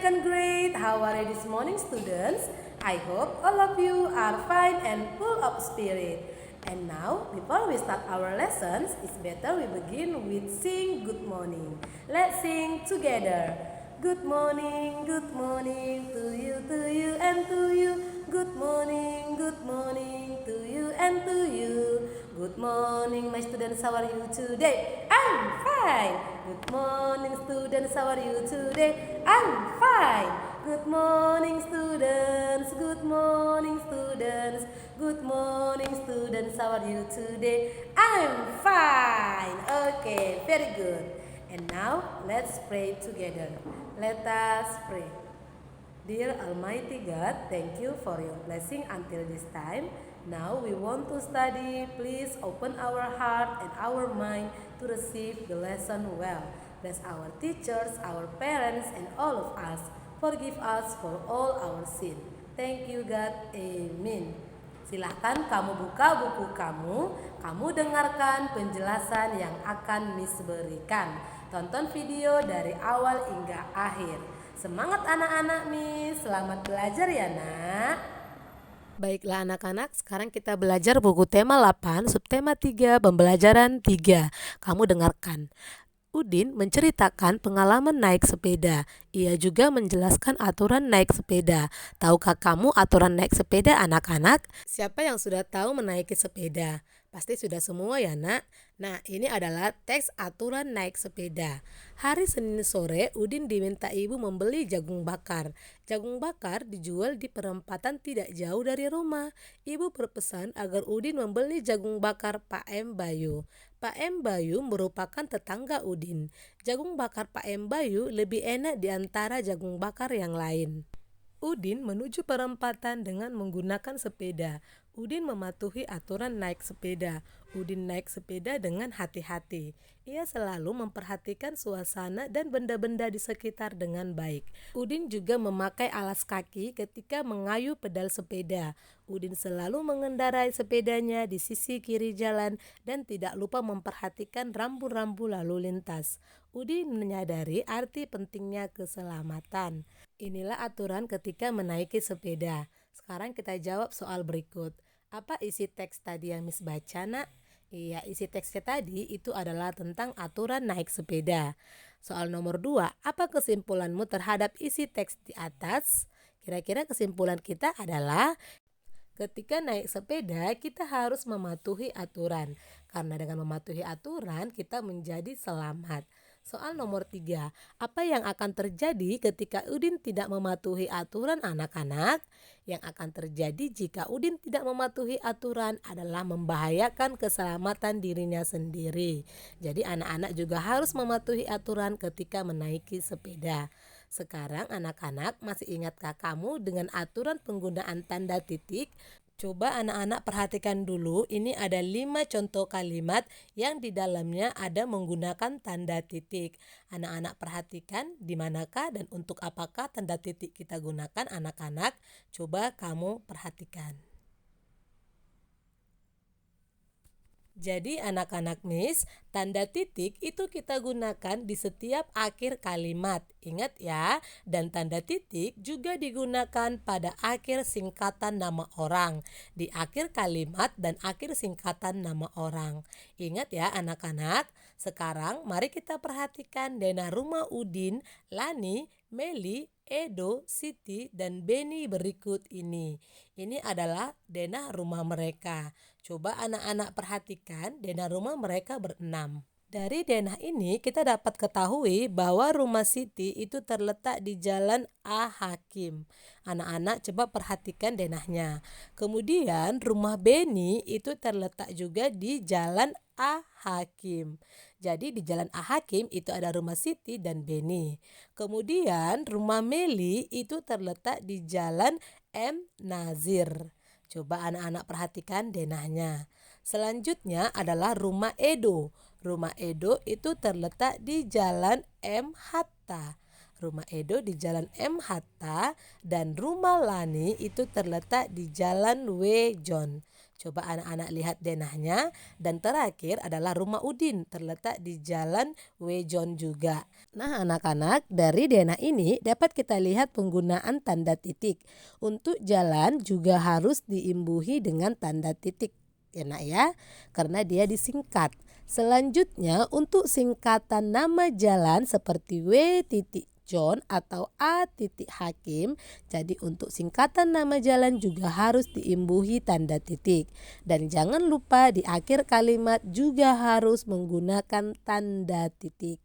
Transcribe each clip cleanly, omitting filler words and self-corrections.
second grade. How are you this morning, students? I hope all of you are fine and full of spirit. And now, before we start our lessons, it's better we begin with sing good morning. Let's sing together. Good morning to you and to you. Good morning to you and to you. Good morning, my students, how are you today? I'm fine. Good morning, students, how are you today? I'm fine. Good morning, students. Good morning, students. Good morning, students, how are you today? I'm fine. Okay, very good. And now, let's pray together. Let us pray. Dear Almighty God, thank you for your blessing until this time. Now we want to study. Please open our heart and our mind to receive the lesson well. Bless our teachers, our parents, and all of us. Forgive us for all our sin. Thank you God. Amen. Silahkan kamu buka buku kamu dengarkan penjelasan yang akan Miss berikan. Tonton video dari awal hingga akhir. Semangat anak-anak Miss, selamat belajar ya nak. Baiklah anak-anak, sekarang kita belajar buku tema 8, subtema 3, pembelajaran 3. Kamu dengarkan. Udin menceritakan pengalaman naik sepeda. Ia juga menjelaskan aturan naik sepeda. Tahukah kamu aturan naik sepeda anak-anak? Siapa yang sudah tahu menaiki sepeda? Pasti sudah semua ya nak. Nah, ini adalah teks aturan naik sepeda. Hari Senin sore, Udin diminta ibu membeli jagung bakar. Jagung bakar dijual di perempatan tidak jauh dari rumah. Ibu berpesan agar Udin membeli jagung bakar Pak M. Bayu. Pak M. Bayu merupakan tetangga Udin. Jagung bakar Pak M. Bayu lebih enak di antara jagung bakar yang lain. Udin menuju perempatan dengan menggunakan sepeda. Udin mematuhi aturan naik sepeda. Udin naik sepeda dengan hati-hati. Ia selalu memperhatikan suasana dan benda-benda di sekitar dengan baik. Udin juga memakai alas kaki ketika mengayuh pedal sepeda. Udin selalu mengendarai sepedanya di sisi kiri jalan dan tidak lupa memperhatikan rambu-rambu lalu lintas. Udin menyadari arti pentingnya keselamatan. Inilah aturan ketika menaiki sepeda. Sekarang kita jawab soal berikut. Apa isi teks tadi yang Miss baca nak? Iya, isi teksnya tadi itu adalah tentang aturan naik sepeda. Soal nomor 2, apa kesimpulanmu terhadap isi teks di atas? Kira-kira kesimpulan kita adalah ketika naik sepeda kita harus mematuhi aturan. Karena dengan mematuhi aturan kita menjadi selamat. Soal nomor 3, apa yang akan terjadi ketika Udin tidak mematuhi aturan anak-anak? Yang akan terjadi jika Udin tidak mematuhi aturan adalah membahayakan keselamatan dirinya sendiri. Jadi anak-anak juga harus mematuhi aturan ketika menaiki sepeda. Sekarang anak-anak masih ingatkah kamu dengan aturan penggunaan tanda titik? Coba anak-anak perhatikan dulu, ini ada 5 contoh kalimat yang di dalamnya ada menggunakan tanda titik. Anak-anak perhatikan di manakah dan untuk apakah tanda titik kita gunakan anak-anak. Coba kamu perhatikan. Jadi anak-anak Miss, tanda titik itu kita gunakan di setiap akhir kalimat. Ingat ya, dan tanda titik juga digunakan pada akhir singkatan nama orang. Di akhir kalimat dan akhir singkatan nama orang. Ingat ya anak-anak, sekarang mari kita perhatikan denah rumah Udin, Lani, Meli, Edo, Siti, dan Beni berikut ini. Ini adalah denah rumah mereka. Coba anak-anak perhatikan denah rumah mereka berenam. Dari denah ini kita dapat ketahui bahwa rumah Siti itu terletak di Jalan A. Hakim. Anak-anak coba perhatikan denahnya. Kemudian rumah Beni itu terletak juga di Jalan A. Hakim. Jadi di Jalan A. Hakim itu ada rumah Siti dan Beni. Kemudian rumah Meli itu terletak di Jalan M. Nazir. Coba anak-anak perhatikan denahnya. Selanjutnya adalah rumah Edo. Rumah Edo itu terletak di Jalan M. Hatta. Rumah Edo di Jalan M. Hatta dan rumah Lani itu terletak di Jalan W. John. Coba anak-anak lihat denahnya. Dan terakhir adalah rumah Udin, terletak di Jalan Wejon juga. Nah anak-anak, dari denah ini dapat kita lihat penggunaan tanda titik. Untuk jalan juga harus diimbuhi dengan tanda titik ya nak ya, karena dia disingkat. Selanjutnya untuk singkatan nama jalan seperti W titik John atau A titik Hakim. Jadi untuk singkatan nama jalan juga harus diimbuhi tanda titik. Dan jangan lupa di akhir kalimat juga harus menggunakan tanda titik.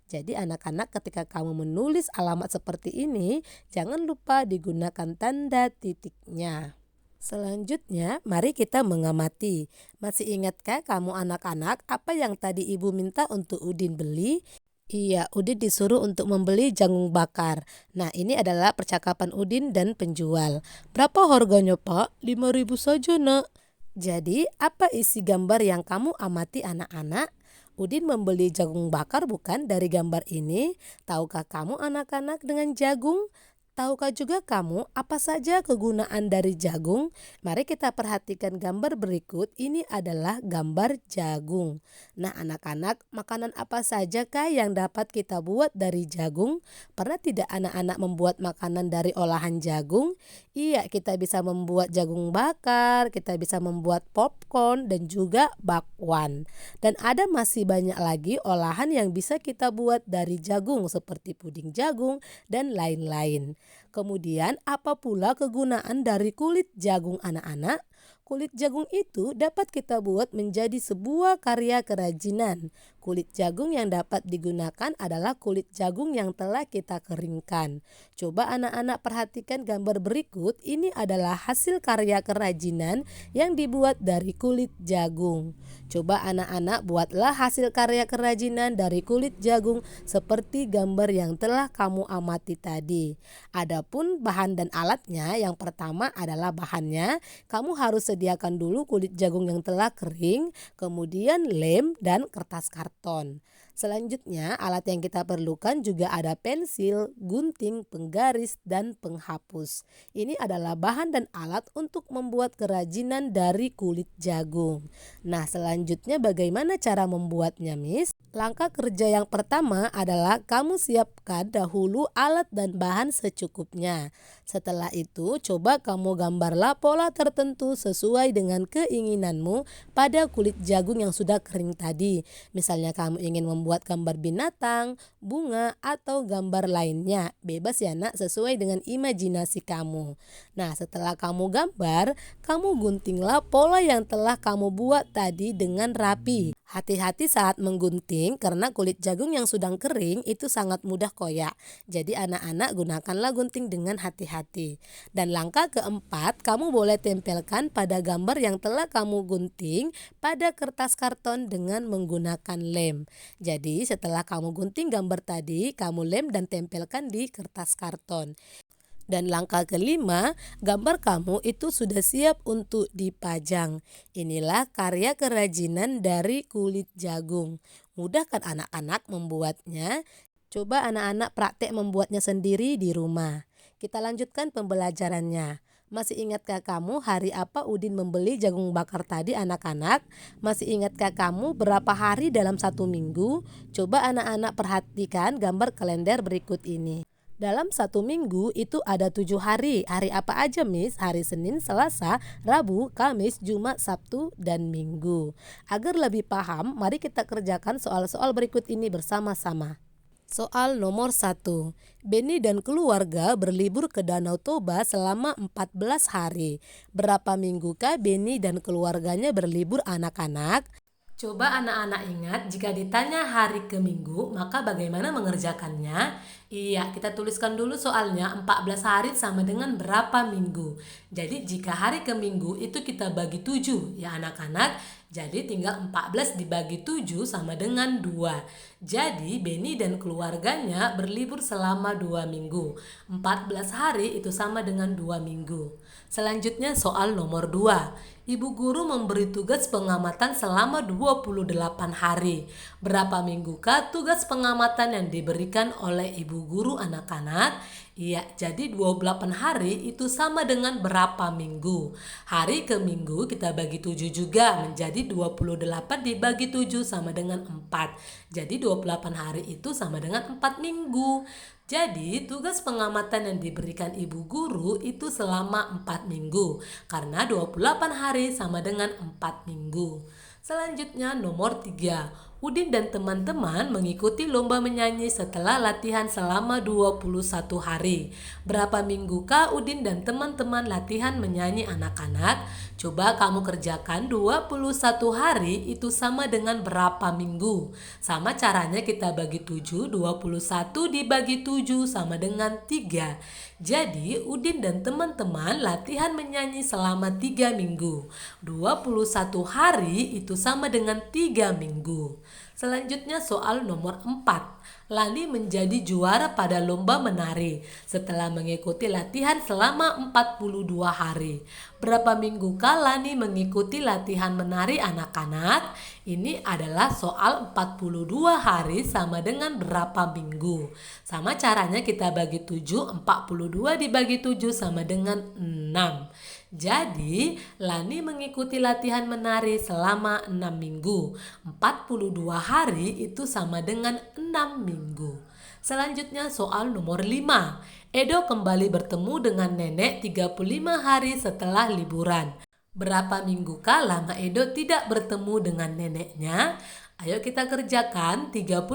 Jadi anak-anak ketika kamu menulis alamat seperti ini, jangan lupa digunakan tanda titiknya. Selanjutnya, mari kita mengamati. Masih ingatkah kamu anak-anak apa yang tadi ibu minta untuk Udin beli? Iya, Udin disuruh untuk membeli jagung bakar. Nah, ini adalah percakapan Udin dan penjual. Berapa harganya, Pak? 5.000 saja, Nak. Jadi, apa isi gambar yang kamu amati anak-anak? Udin membeli jagung bakar bukan dari gambar ini? Tahukah kamu anak-anak dengan jagung? Tahukah juga kamu apa saja kegunaan dari jagung? Mari kita perhatikan gambar berikut. Ini adalah gambar jagung. Nah anak-anak, makanan apa sajakah yang dapat kita buat dari jagung? Pernah tidak anak-anak membuat makanan dari olahan jagung? Iya, kita bisa membuat jagung bakar, kita bisa membuat popcorn dan juga bakwan. Dan ada masih banyak lagi olahan yang bisa kita buat dari jagung seperti puding jagung dan lain-lain. Kemudian apa pula kegunaan dari kulit jagung anak-anak? Kulit jagung itu dapat kita buat menjadi sebuah karya kerajinan. Kulit jagung yang dapat digunakan adalah kulit jagung yang telah kita keringkan. Coba anak-anak perhatikan gambar berikut. Ini adalah hasil karya kerajinan yang dibuat dari kulit jagung. Coba anak-anak buatlah hasil karya kerajinan dari kulit jagung seperti gambar yang telah kamu amati tadi. Adapun bahan dan alatnya, yang pertama adalah bahannya. Kamu harus sediakan dulu kulit jagung yang telah kering, kemudian lem dan kertas karton. Selanjutnya alat yang kita perlukan juga ada pensil, gunting, penggaris, dan penghapus. Ini adalah bahan dan alat untuk membuat kerajinan dari kulit jagung. Nah selanjutnya bagaimana cara membuatnya, Miss? Langkah kerja yang pertama adalah kamu siapkan dahulu alat dan bahan secukupnya. Setelah itu coba kamu gambarlah pola tertentu sesuai dengan keinginanmu pada kulit jagung yang sudah kering tadi. Misalnya kamu ingin membuat gambar binatang, bunga, atau gambar lainnya. Bebas ya nak, sesuai dengan imajinasi kamu. Nah setelah kamu gambar, kamu guntinglah pola yang telah kamu buat tadi dengan rapi. Hati-hati saat menggunting karena kulit jagung yang sudah kering itu sangat mudah koyak. Jadi anak-anak gunakanlah gunting dengan hati-hati. Dan langkah keempat, kamu boleh tempelkan pada gambar yang telah kamu gunting pada kertas karton dengan menggunakan lem. Jadi setelah kamu gunting gambar tadi, kamu lem dan tempelkan di kertas karton. Dan langkah kelima, gambar kamu itu sudah siap untuk dipajang. Inilah karya kerajinan dari kulit jagung. Mudah kan anak-anak membuatnya? Coba anak-anak praktek membuatnya sendiri di rumah. Kita lanjutkan pembelajarannya. Masih ingatkah kamu hari apa Udin membeli jagung bakar tadi anak-anak? Masih ingatkah kamu berapa hari dalam satu minggu? Coba anak-anak perhatikan gambar kalender berikut ini. Dalam satu minggu itu ada 7 hari. Hari apa aja, Miss? Hari Senin, Selasa, Rabu, Kamis, Jumat, Sabtu, dan Minggu. Agar lebih paham, mari kita kerjakan soal-soal berikut ini bersama-sama. Soal nomor 1. Benny dan keluarga berlibur ke Danau Toba selama 14 hari. Berapa minggukah Benny dan keluarganya berlibur anak-anak? Coba anak-anak ingat, jika ditanya hari ke minggu, maka bagaimana mengerjakannya? Iya, kita tuliskan dulu soalnya 14 hari sama dengan berapa minggu. Jadi jika hari ke minggu itu kita bagi 7 ya anak-anak. Jadi tinggal 14 dibagi 7 sama dengan 2. Jadi Benny dan keluarganya berlibur selama 2 minggu. 14 hari itu sama dengan 2 minggu. Selanjutnya soal nomor 2. Ibu guru memberi tugas pengamatan selama 28 hari. Berapa minggukah tugas pengamatan yang diberikan oleh ibu guru anak-anak? Iya, jadi 28 hari itu sama dengan berapa minggu? Hari ke minggu kita bagi 7 juga menjadi 28 dibagi 7 sama dengan 4. Jadi 28 hari itu sama dengan 4 minggu. Jadi tugas pengamatan yang diberikan ibu guru itu selama 4 minggu. Karena 28 hari sama dengan 4 minggu. Selanjutnya nomor 3. Udin dan teman-teman mengikuti lomba menyanyi setelah latihan selama 21 hari. Berapa minggukah Udin dan teman-teman latihan menyanyi anak-anak? Coba kamu kerjakan 21 hari itu sama dengan berapa minggu? Sama caranya kita bagi 7, 21 dibagi 7 sama dengan 3. Jadi Udin dan teman-teman latihan menyanyi selama 3 minggu. 21 hari itu sama dengan 3 minggu. Selanjutnya soal nomor 4. Lani menjadi juara pada lomba menari setelah mengikuti latihan selama 42 hari. Berapa minggukah Lani mengikuti latihan menari anak-anak? Ini adalah soal 42 hari sama dengan berapa minggu. Sama caranya kita bagi 7, 42 dibagi 7 sama dengan 6. Jadi, Lani mengikuti latihan menari selama 6 minggu. 42 hari itu sama dengan 6 minggu. Selanjutnya soal nomor 5. Edo kembali bertemu dengan nenek 35 hari setelah liburan. Berapa minggukah lama Edo tidak bertemu dengan neneknya? Ayo kita kerjakan 35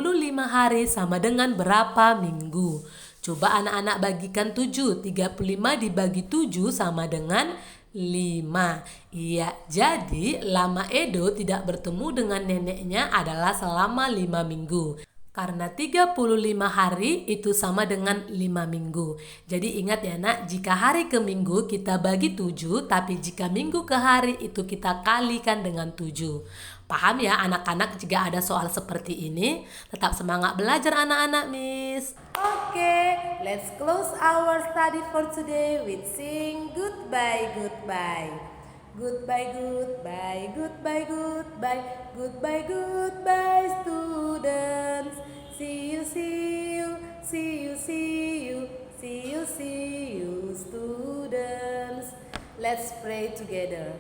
hari sama dengan berapa minggu? Coba anak-anak bagikan 7. 35 dibagi 7 sama dengan 5. Iya, jadi lama Edo tidak bertemu dengan neneknya adalah selama 5 minggu. Karena 35 hari itu sama dengan 5 minggu. Jadi ingat ya nak, jika hari ke minggu kita bagi 7, tapi jika minggu ke hari itu kita kalikan dengan 7. Paham ya anak-anak jika ada soal seperti ini? Tetap semangat belajar anak-anak, Miss. Okay, let's close our study for today with sing goodbye, goodbye. Goodbye, goodbye, goodbye, goodbye, goodbye, goodbye, students. See you, see you, see you, see you, see you, see you, students. Let's pray together.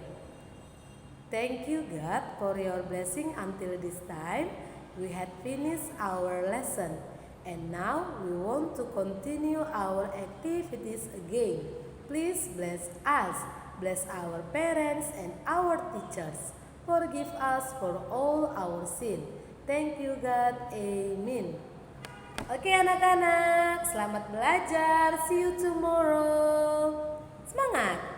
Thank you, God, for your blessing until this time. We had finished our lesson, and now we want to continue our activities again. Please bless us. Bless our parents and our teachers. Forgive us for all our sin. Thank you God. Amen. Oke anak-anak, selamat belajar. See you tomorrow. Semangat!